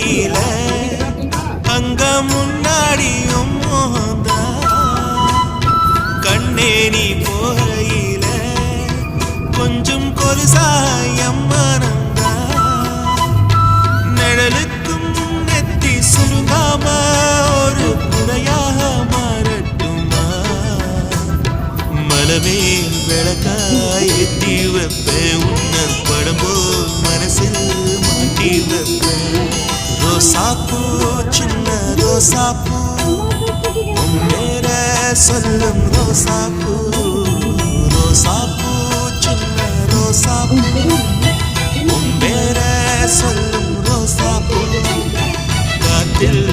போகையில அங்க முன்னாடியும் மோகந்தா கண்ணே நீ போகையில கொஞ்சம் கொலுசாயம் மனந்தா நிழலுக்கும் நெத்தி சுருங்காம ஒரு புதையாக மாறட்டுமா மலமேல் விளக்காய் எத்தி வைப்பேன் உன்ன படம் போல் மனசில் மாட்டி வைப்பேன் ரோசாப்பூ சின்ன ரோசாப்பூ உன் பேர சொல்லும் ரோசாப்பூ ரோசாப்பூ சின்ன ரோசாப்பூ உன் பேர சொல்லும் ரோசாப்பூ காற்றில்